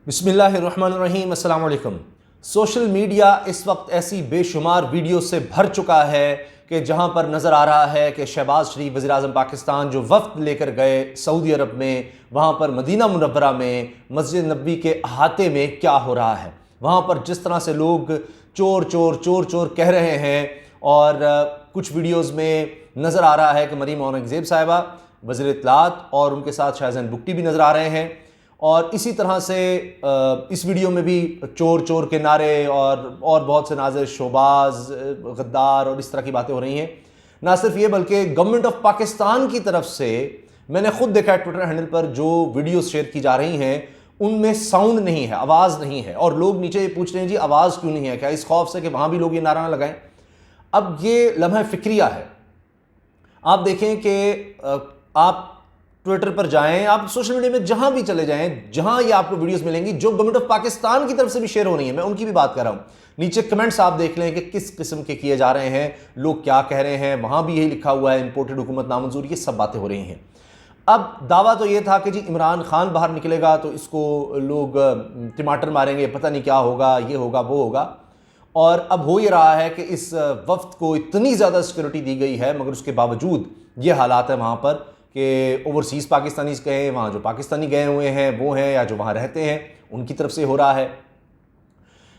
बिस्मिल्लाहिर्रहमानिर्रहीम, अस्सलाम वालेकुम। सोशल मीडिया इस वक्त ऐसी बेशुमार वीडियो से भर चुका है कि जहां पर नज़र आ रहा है कि शहबाज शरीफ वज़ीर आज़म पाकिस्तान जो वफ्द लेकर गए सऊदी अरब में, वहां पर मदीना मुनव्वरा में मस्जिद नबवी के अहाते में क्या हो रहा है, वहां पर जिस तरह से लोग चोर चोर चोर चोर कह रहे हैं। और कुछ वीडियोज़ में नज़र आ रहा है कि मरीम औरंगज़ेब साहिबा, वज़ीर इत्तलात और उनके साथ शाहज़ैन बुगटी भी नज़र आ रहे हैं। और इसी तरह से इस वीडियो में भी चोर चोर के नारे और बहुत से नाज़िर शोबाज, गद्दार और इस तरह की बातें हो रही हैं। ना सिर्फ ये बल्कि गवर्नमेंट ऑफ पाकिस्तान की तरफ से मैंने खुद देखा है ट्विटर हैंडल पर जो वीडियोस शेयर की जा रही हैं उनमें साउंड नहीं है, आवाज़ नहीं है। और लोग नीचे ये पूछ रहे हैं जी आवाज़ क्यों नहीं है, क्या इस खौफ से कि वहाँ भी लोग ये नारा ना लगाएं। अब ये लम्हा फ़िक्रिया है। आप देखें कि आप ट्विटर पर जाएं, आप सोशल मीडिया में जहां भी चले जाएं, जहां ये आपको वीडियोस मिलेंगी जो गवर्नमेंट ऑफ पाकिस्तान की तरफ से भी शेयर हो रही है, मैं उनकी भी बात कर रहा हूं। नीचे कमेंट्स आप देख लें कि किस किस्म के किए जा रहे हैं, लोग क्या कह रहे हैं। वहां भी यही लिखा हुआ है इंपोर्टेड हुकूमत नामंजूर, ये सब बातें हो रही हैं। अब दावा तो ये था कि जी इमरान खान बाहर निकलेगा तो इसको लोग टमाटर मारेंगे, पता नहीं क्या होगा, ये होगा वो होगा। और अब हो ये रहा है कि इस वफ्द को इतनी ज़्यादा सिक्योरिटी दी गई है, मगर उसके बावजूद ये हालात है वहाँ पर कि ओवरसीज़ पाकिस्तानीज़ कहें, वहाँ जो पाकिस्तानी गए हुए हैं वो हैं या जो वहाँ रहते हैं उनकी तरफ से हो रहा है।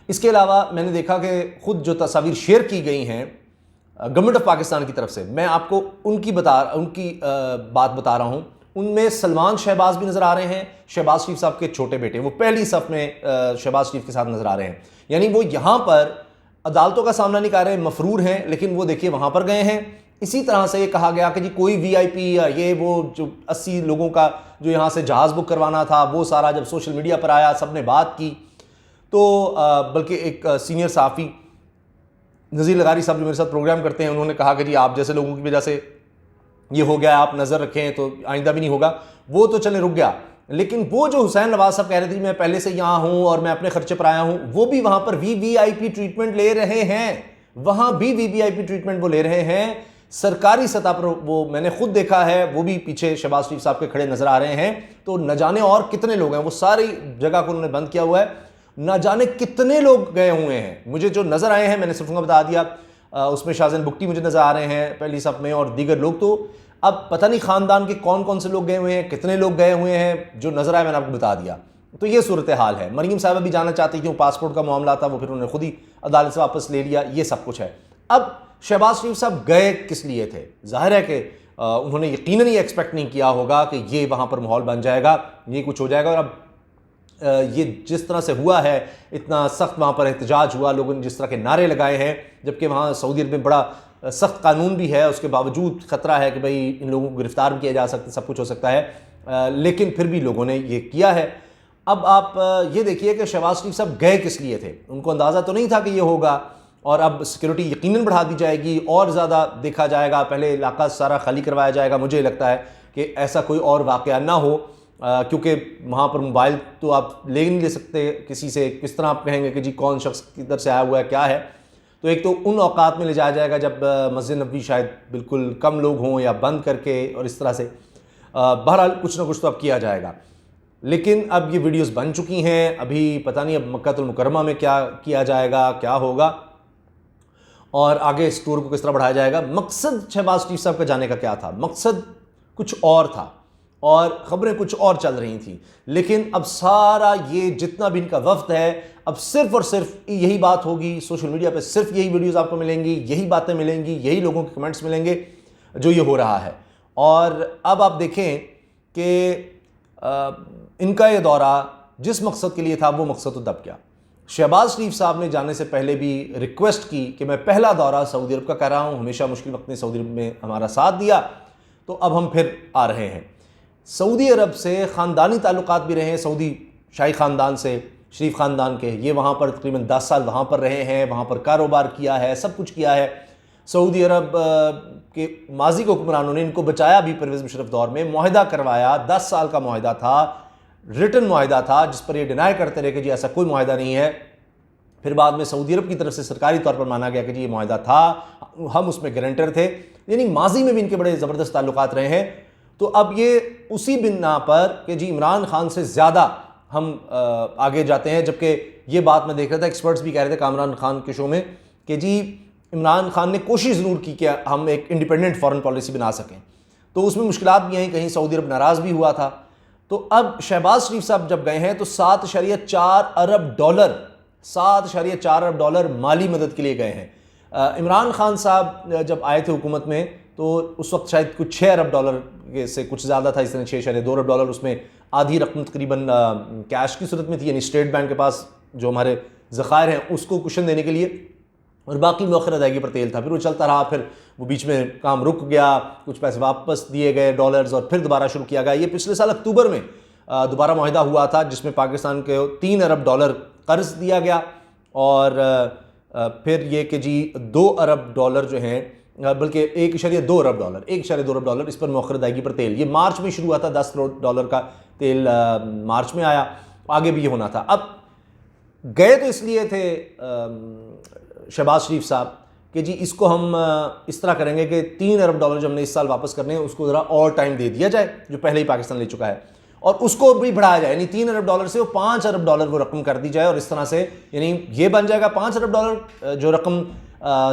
इसके अलावा मैंने देखा कि ख़ुद जो तस्वीर शेयर की गई हैं गवर्नमेंट ऑफ पाकिस्तान की तरफ से, मैं आपको उनकी बात बता रहा हूँ। उनमें सलमान शहबाज भी नज़र आ रहे हैं, शहबाज शरीफ साहब के छोटे बेटे, वो पहली सफ़ में शहबाज शरीफ के साथ नज़र आ रहे हैं। यानी वो यहाँ पर अदालतों का सामना नहीं कर रहे, मफरूर हैं, लेकिन वो देखिए वहाँ पर गए हैं। इसी तरह से ये कहा गया कि जी कोई वीआईपी या ये वो जो 80 लोगों का जो यहाँ से जहाज़ बुक करवाना था, वो सारा जब सोशल मीडिया पर आया, सब ने बात की, तो बल्कि एक सीनियर सहाफ़ी नज़ीर लगारी साहब जो मेरे साथ प्रोग्राम करते हैं, उन्होंने कहा कि जी आप जैसे लोगों की वजह से ये हो गया, आप नज़र रखें तो आइंदा भी नहीं होगा। वो तो चले रुक गया, लेकिन वो जो हुसैन नवाज साहब कह रहे थे मैं पहले से यहाँ हूँ और मैं अपने खर्चे पर आया हूँ, वो भी वहाँ पर वीवीआईपी ट्रीटमेंट ले रहे हैं। वहाँ भी वीवीआईपी ट्रीटमेंट वो ले रहे हैं सरकारी सतह पर। वो मैंने खुद देखा है, वो भी पीछे शहबाज शरीफ साहब के खड़े नजर आ रहे हैं। तो न जाने और कितने लोग हैं, वो सारी जगह को उन्होंने बंद किया हुआ है, न जाने कितने लोग गए हुए हैं। मुझे जो नजर आए हैं मैंने सिर्फ उनको बता दिया, उसमें शाहज़ैन बुगटी मुझे नजर आ रहे हैं पहली सफ़ में और दीगर लोग। तो अब पता नहीं खानदान के कौन कौन से लोग गए हुए हैं, कितने लोग गए हुए हैं, जो नजर आए मैंने आपको बता दिया। तो ये सूरत हाल है। मरीम साहबा भी जाना चाहती थी, पासपोर्ट का मामला था, वो फिर उन्होंने खुद ही अदालत से वापस ले लिया, ये सब कुछ है। अब शहबाज शरीफ साहब गए किस लिए थे? जाहिर है कि उन्होंने यकीनन ये एक्सपेक्ट नहीं किया होगा कि ये वहाँ पर माहौल बन जाएगा, ये कुछ हो जाएगा। और अब ये जिस तरह से हुआ है, इतना सख्त वहाँ पर एहतजाज हुआ, लोगों ने जिस तरह के नारे लगाए हैं, जबकि वहाँ सऊदी अरब में बड़ा सख्त कानून भी है, उसके बावजूद ख़तरा है कि भाई इन लोगों को गिरफ्तार भी किया जा सकता है, सब कुछ हो सकता है, लेकिन फिर भी लोगों ने ये किया है। अब आप ये देखिए कि शहबाज शरीफ साहब गए किस लिए थे। उनको अंदाज़ा तो नहीं था कि ये होगा, और अब सिक्योरिटी यकीनन बढ़ा दी जाएगी और ज़्यादा देखा जाएगा, पहले इलाका सारा खाली करवाया जाएगा। मुझे लगता है कि ऐसा कोई और वाक़या ना हो, क्योंकि वहाँ पर मोबाइल तो आप ले नहीं ले सकते किसी से, किस तरह आप कहेंगे कि जी कौन शख्स किधर से आया हुआ है, क्या है। तो एक तो उन औकात में ले जाया जाएगा जब मस्जिद नबवी शायद बिल्कुल कम लोग हों या बंद करके, और इस तरह से बहरहाल कुछ ना कुछ तो अब किया जाएगा। लेकिन अब ये वीडियोस बन चुकी हैं, अभी पता नहीं अब मक्कातुल मुकर्रमा में क्या किया जाएगा, क्या होगा, और आगे इस टूर को किस तरह बढ़ाया जाएगा। मकसद शहबाज शरीफ साहब का जाने का क्या था? मकसद कुछ और था और ख़बरें कुछ और चल रही थी। लेकिन अब सारा ये जितना भी इनका वफ्द है, अब सिर्फ और सिर्फ यही बात होगी सोशल मीडिया पे, सिर्फ यही वीडियोस आपको मिलेंगी, यही बातें मिलेंगी, यही लोगों के कमेंट्स मिलेंगे जो ये हो रहा है। और अब आप देखें कि इनका ये दौरा जिस मकसद के लिए था वो मकसद तो दब गया। शहबाज शरीफ साहब ने जाने से पहले भी रिक्वेस्ट की कि मैं पहला दौरा सऊदी अरब का कर रहा हूँ, हमेशा मुश्किल वक्त में सऊदी अरब में हमारा साथ दिया, तो अब हम फिर आ रहे हैं। सऊदी अरब से ख़ानदानी ताल्लुकात भी रहे हैं, सऊदी शाही ख़ानदान से, शरीफ ख़ानदान के। ये वहाँ पर तकरीबन 10 साल वहाँ पर रहे हैं, वहाँ पर कारोबार किया है, सब कुछ किया है। सऊदी अरब के माजी के हुक्मरानों ने इनको बचाया भी परवेज़ मुशर्रफ दौर में, मुआहिदा करवाया, 10 साल का मुआहिदा था, रिटन मुआहिदा था, जिस पर ये डिनाई करते रहे कि जी ऐसा कोई मुआहिदा नहीं है। फिर बाद में सऊदी अरब की तरफ से सरकारी तौर पर माना गया कि जी ये मुआहिदा था, हम उसमें गारंटर थे। यानी माजी में भी इनके बड़े ज़बरदस्त ताल्लुकात रहे हैं। तो अब ये उसी बिना पर कि जी इमरान खान से ज़्यादा हम आगे जाते हैं, जबकि ये बात मैं देख रहा था, एक्सपर्ट्स भी कह रहे थे कामरान खान के शो में कि जी इमरान खान ने कोशिश ज़रूर की कि हम एक इंडिपेंडेंट फॉरेन पॉलिसी बना सकें, तो उसमें मुश्किलात भी आई, कहीं सऊदी अरब नाराज़ भी हुआ था। तो अब शहबाज शरीफ साहब जब गए हैं तो 7.4 अरब डॉलर 7.4 अरब डॉलर माली मदद के लिए गए हैं। इमरान खान साहब जब आए थे हुकूमत में तो उस वक्त शायद कुछ 6 अरब डॉलर से कुछ ज़्यादा था, इस तरह 6.2 अरब डॉलर, उसमें आधी रकम तकरीबन कैश की सूरत में थी, यानी स्टेट बैंक के पास जो हमारे ज़खायर हैं उसको कुशन देने के लिए, और बाकी मौखर अदायगी पर तेल था। फिर वो चलता रहा, फिर वो बीच में काम रुक गया, कुछ पैसे वापस दिए गए डॉलर्स, और फिर दोबारा शुरू किया गया। ये पिछले साल अक्टूबर में दोबारा माहिदा हुआ था जिसमें पाकिस्तान के 3 अरब डॉलर कर्ज दिया गया, और फिर ये कि जी 2 अरब डॉलर जो हैं, बल्कि 1.2 अरब डॉलर इस पर मौखर अदायगी पर तेल, ये मार्च में शुरू हुआ था। 10 करोड़ डॉलर का तेल मार्च में आया, आगे भी ये होना था। अब गए तो इसलिए थे शहबाज शरीफ साहब कि जी इसको हम इस तरह करेंगे कि 3 अरब डॉलर जो हमने इस साल वापस करने हैं उसको ज़रा और टाइम दे दिया जाए, जो पहले ही पाकिस्तान ले चुका है, और उसको भी बढ़ाया जाए, यानी 3 अरब डॉलर से वो 5 अरब डॉलर वो रकम कर दी जाए, और इस तरह से यानी ये बन जाएगा 5 अरब डॉलर जो रकम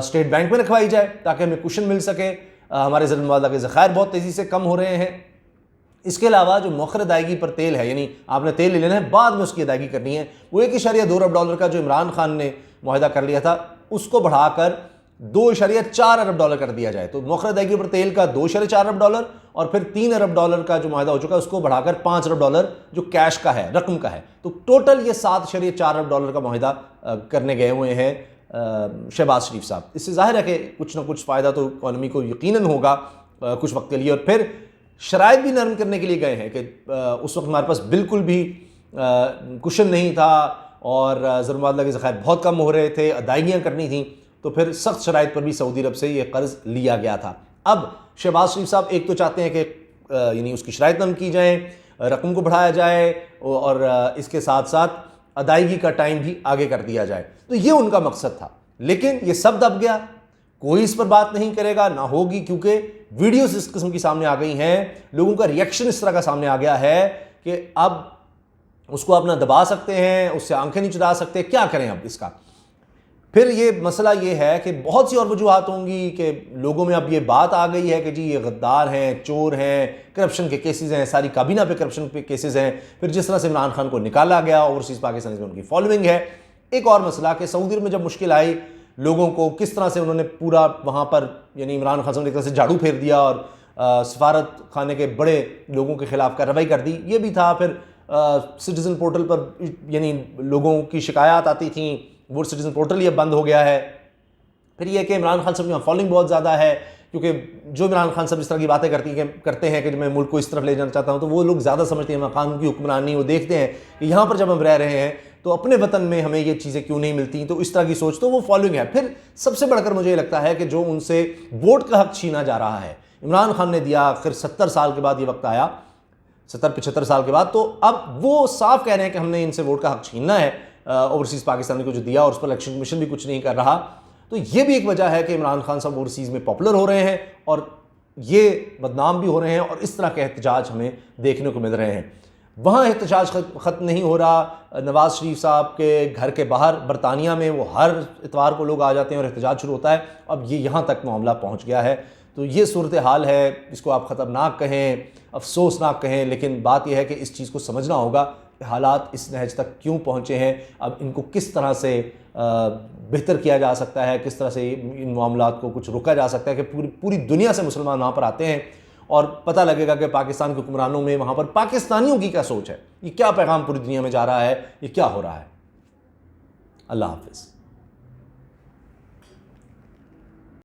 स्टेट बैंक में रखवाई जाए ताकि हमें कुशन मिल सके। हमारे ज़र मुबादला के ज़खायर बहुत तेज़ी से कम हो रहे हैं। इसके अलावा जो मौखर अदायगी पर तेल है, यानी आपने तेल ले लेना है, बाद में उसकी अदायगी करनी है, वो 1.2 अरब डॉलर का जो इमरान खान ने मुआहदा कर लिया था उसको बढ़ाकर 2.4 अरब डॉलर कर दिया जाए। तो मौखर अदायगी पर तेल का 2.4 अरब डॉलर, और फिर 3 अरब डॉलर का जो मुआहदा हो चुका है उसको बढ़ाकर 5 अरब डॉलर जो कैश का है, रकम का है। तो टोटल ये 7.4 अरब डॉलर का मुआहदा करने गए हुए हैं शहबाज शरीफ साहब। इससे जाहिर है कि कुछ ना कुछ फ़ायदा तो इकॉनमी को यकीनन होगा कुछ वक्त के लिए, और फिर शराइत भी नरम करने के लिए गए हैं कि उस वक्त हमारे पास बिल्कुल भी कुशन नहीं था और ज़र मुबादला के ज़खायर बहुत कम हो रहे थे, अदायगियाँ करनी थी, तो फिर सख्त शराइत पर भी सऊदी अरब से ये कर्ज़ लिया गया था। अब शहबाज शरीफ साहब एक तो चाहते हैं कि यानी उसकी शराइत नरम की जाए, रकम को बढ़ाया जाए, और इसके साथ साथ अदायगी का टाइम भी आगे कर दिया जाए। तो ये उनका मकसद था, लेकिन ये सब दब गया, कोई इस पर बात नहीं करेगा, ना होगी, क्योंकि वीडियोस इस किस्म की सामने आ गई हैं, लोगों का रिएक्शन इस तरह का सामने आ गया है कि अब उसको अपना दबा सकते हैं, उससे आंखें नहीं चुरा सकते, क्या करें अब इसका। फिर ये मसला ये है कि बहुत सी और वजूहात होंगी कि लोगों में अब ये बात आ गई है कि जी ये गद्दार हैं, चोर हैं, करप्शन के केसेस हैं, सारी काबीना पे करप्शन के केसेस हैं। फिर जिस तरह से इमरान खान को निकाला गया, ओवरसीज़ पाकिस्तानी में उनकी फॉलोइंग है। एक और मसला कि सऊदी में जब मुश्किल आई लोगों को, किस तरह से उन्होंने पूरा वहाँ पर यानी इमरान खान ने एक तरह से झाड़ू फेर दिया और सफारत खाने के बड़े लोगों के खिलाफ कार्रवाई कर दी, ये भी था। फिर सिटीज़न पोर्टल पर यानी लोगों की शिकायत आती थी, वो सिटीज़न पोर्टल ये बंद हो गया है। फिर ये कि इमरान खान साहब की फॉलोइंग बहुत ज़्यादा है, क्योंकि जो इमरान खान साहब इस तरह की बातें करते हैं कि मैं मुल्क को इस तरफ ले जाना चाहता हूँ, तो वो लोग ज़्यादा समझते हैं इमरान खान की हुक्मरानी, वो देखते हैं कि यहाँ पर जब हम रह रहे हैं तो अपने वतन में हमें ये चीज़ें क्यों नहीं मिलती, तो इस तरह की सोच, तो वो फॉलोइंग है। फिर सबसे बढ़कर मुझे ये लगता है कि जो उनसे वोट का हक छीना जा रहा है, इमरान खान ने दिया, आखिर 70 साल के बाद ये वक्त आया, 70-75 साल के बाद, तो अब वो साफ कह रहे हैं कि हमने इनसे वोट का हक छीनना है, ओवरसीज़ पाकिस्तान को जो दिया, और उस पर इलेक्शन कमीशन भी कुछ नहीं कर रहा। तो ये भी एक वजह है कि इमरान खान साहब ओवरसीज़ में पॉपुलर हो रहे हैं और ये बदनाम भी हो रहे हैं, और इस तरह के एहतजाज हमें देखने को मिल रहे हैं। वहाँ एहतजाज ख़त्म नहीं हो रहा। नवाज़ शरीफ साहब के घर के बाहर बरतानिया में वो हर इतवार को लोग आ जाते हैं और एहतजाज शुरू होता है। अब ये यहाँ तक मामला पहुँच गया है। तो ये सूरत हाल है, इसको आप ख़तरनाक कहें, अफसोसनाक कहें, लेकिन बात यह है कि इस चीज़ को समझना होगा कि हालात इस नहज तक क्यों पहुँचे हैं। अब इनको किस तरह से बेहतर किया जा सकता है, किस तरह से इन मामलात को कुछ रोका जा सकता है कि पूरी दुनिया से मुसलमान वहाँ पर आते हैं और पता लगेगा कि पाकिस्तान के हुक्मरानों में वहाँ पर पाकिस्तानियों की क्या सोच है, ये क्या पैगाम पूरी दुनिया में जा रहा है, ये क्या हो रहा है। अल्लाह हाफ़िज़।